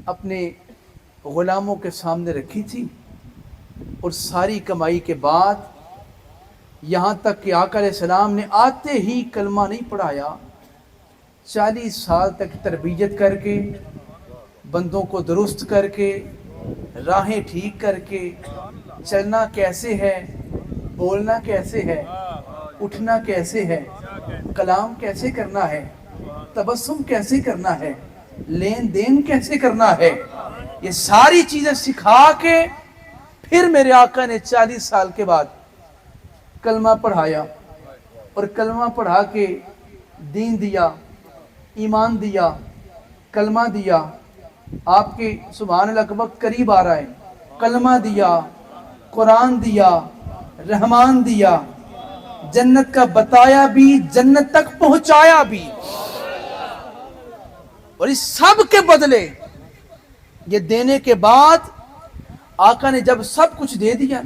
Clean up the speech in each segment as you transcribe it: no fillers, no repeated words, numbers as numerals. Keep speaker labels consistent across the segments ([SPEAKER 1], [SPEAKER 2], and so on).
[SPEAKER 1] اپنے غلاموں کے سامنے رکھی تھی، اور ساری کمائی کے بعد یہاں تک کہ آقا علیہ السلام نے آتے ہی کلمہ نہیں پڑھایا، 40 سال تک تربیت کر کے، بندوں کو درست کر کے، راہیں ٹھیک کر کے، چلنا کیسے ہے، بولنا کیسے ہے، اٹھنا کیسے ہے، کلام کیسے کرنا ہے، تبسم کیسے کرنا ہے، لین دین کیسے کرنا ہے، یہ ساری چیزیں سکھا کے پھر میرے آقا نے 40 سال کے بعد کلمہ پڑھایا، اور کلمہ پڑھا کے دین دیا، ایمان دیا، کلمہ دیا۔ آپ کے سبحان اللہ کا وقت قریب آ رہا ہے، کلمہ دیا، قرآن دیا، رحمان دیا، جنت کا بتایا بھی، جنت تک پہنچایا بھی، اور اس سب کے بدلے یہ دینے کے بعد آقا نے جب سب کچھ دے دیا،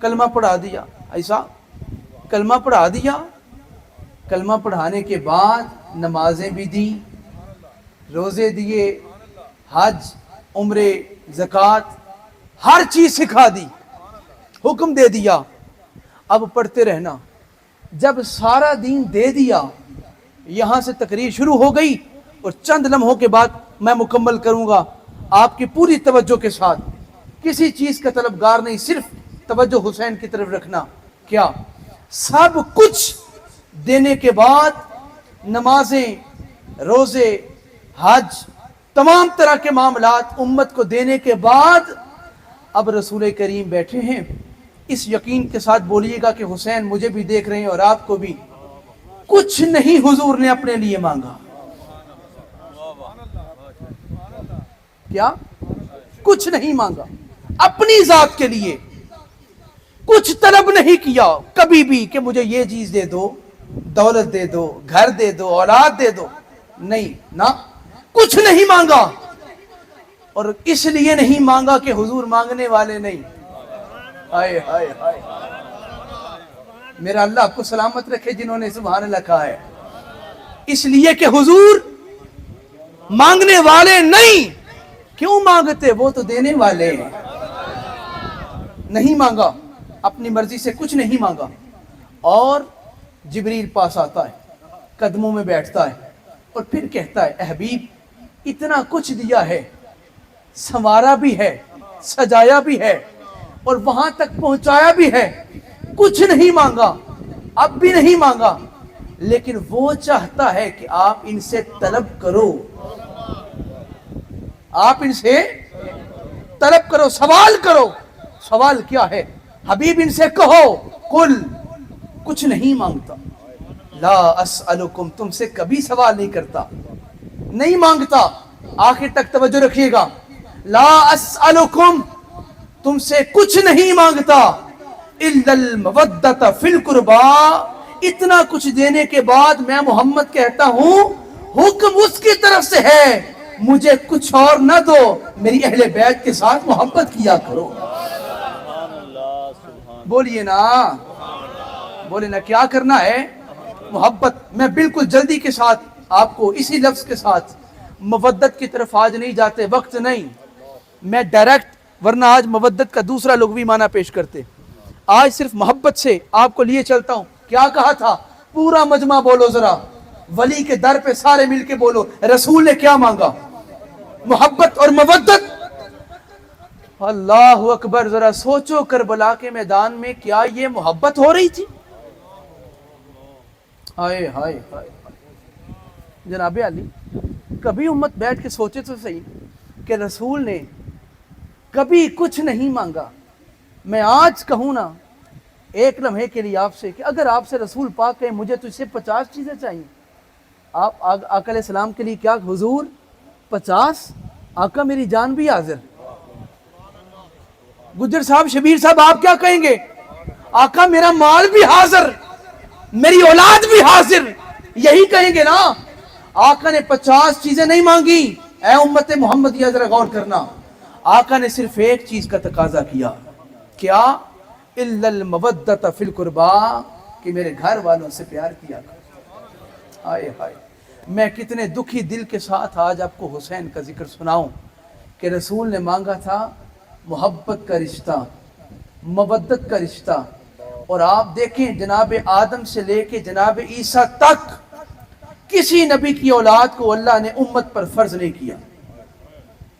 [SPEAKER 1] کلمہ پڑھا دیا، ایسا کلمہ پڑھا دیا، کلمہ پڑھانے کے بعد نمازیں بھی دی، روزے دیے، حج، عمرے، زکوٰۃ، ہر چیز سکھا دی، حکم دے دیا اب پڑھتے رہنا۔ جب سارا دین دے دیا، یہاں سے تقریر شروع ہو گئی، اور چند لمحوں کے بعد میں مکمل کروں گا آپ کی پوری توجہ کے ساتھ، کسی چیز کا طلبگار نہیں، صرف توجہ حسین کی طرف رکھنا۔ کیا سب کچھ دینے کے بعد، نمازیں، روزے، حج، تمام طرح کے معاملات امت کو دینے کے بعد، اب رسول کریم بیٹھے ہیں، اس یقین کے ساتھ بولیے گا کہ حسین مجھے بھی دیکھ رہے ہیں اور آپ کو بھی، کچھ نہیں حضور نے اپنے لیے مانگا۔ کیا؟ کچھ نہیں مانگا اپنی ذات کے لیے، کچھ طلب نہیں کیا کبھی بھی کہ مجھے یہ چیز دے دو، دولت دے دو، گھر دے دو، اولاد دے دو، نہیں نہ، کچھ نہیں مانگا۔ اور اس لیے نہیں مانگا کہ حضور مانگنے والے نہیں، ہائے ہائے ہائے، میرا اللہ آپ کو سلامت رکھے جنہوں نے سبحان اللہ کہا ہے، اس لیے کہ حضور مانگنے والے نہیں۔ کیوں مانگتے؟ وہ تو دینے والے ہیں۔ نہیں مانگا، اپنی مرضی سے کچھ نہیں مانگا، اور جبریل پاس آتا ہے، قدموں میں بیٹھتا ہے، اور پھر کہتا ہے اے حبیب اتنا کچھ دیا ہے، سنوارا بھی ہے، سجایا بھی ہے، اور وہاں تک پہنچایا بھی ہے، کچھ نہیں مانگا، اب بھی نہیں مانگا، لیکن وہ چاہتا ہے کہ آپ ان سے طلب کرو، آپ ان سے طلب کرو، سوال کرو۔ سوال کیا ہے؟ حبیب ان سے کہو قل، کچھ نہیں مانگتا، لا اسألکم، تم سے کبھی سوال نہیں کرتا، نہیں مانگتا، آخر تک توجہ رکھیے گا، لا اسألکم، تم سے کچھ نہیں مانگتا، الا المودۃ فی القربا، اتنا کچھ دینے کے بعد میں محمد کہتا ہوں حکم اس کی طرف سے ہے، مجھے کچھ اور نہ دو، میری اہل بیت کے ساتھ محبت کیا کرو۔ بولیے نا، بولے نا، کیا کرنا ہے؟ محبت۔ میں بالکل جلدی کے ساتھ آپ کو اسی لفظ کے ساتھ مودت کی طرف آج نہیں جاتے، وقت نہیں، میں ڈائریکٹ، ورنہ آج مودت کا دوسرا لغوی معنی پیش کرتے، آج صرف محبت سے آپ کو لیے چلتا ہوں۔ کیا کہا تھا؟ پورا مجمع بولو ذرا، ولی کے در پہ سارے مل کے بولو، رسول نے کیا مانگا؟ محبت اور مودت۔ اللہ اکبر، ذرا سوچو کربلا کے میدان میں کیا یہ محبت ہو رہی تھی؟ ہائے ہائے ہائے، جناب علی کبھی امت بیٹھ کے سوچے تو صحیح کہ رسول نے کبھی کچھ نہیں مانگا۔ میں آج کہوں نا ایک لمحے کے لیے آپ سے کہ اگر آپ سے رسول پاک کہے مجھے تجھ سے 50 چیزیں چاہیے، آپ آقا علیہ السلام کے لیے کیا حضور 50؟ آقا میری جان بھی حاضر۔ گجر صاحب، شبیر صاحب، آپ کیا کہیں گے؟ آقا میرا مال بھی حاضر، میری اولاد بھی حاضر، یہی کہیں گے نا؟ آقا نے 50 چیزیں نہیں مانگی۔ اے امت محمدیہ ذرا غور کرنا، آقا نے صرف ایک چیز کا تقاضا کیا، کیا؟ الا المودۃ فی القربا، کہ میرے گھر والوں سے پیار کیا کرو۔ آئے ہائے، میں کتنے دکھی دل کے ساتھ آج آپ کو حسین کا ذکر سناؤں، کہ رسول نے مانگا تھا محبت کا رشتہ، مودت کا رشتہ، اور آپ دیکھیں جناب آدم سے لے کے جناب عیسیٰ تک کسی نبی کی اولاد کو اللہ نے امت پر فرض نہیں کیا۔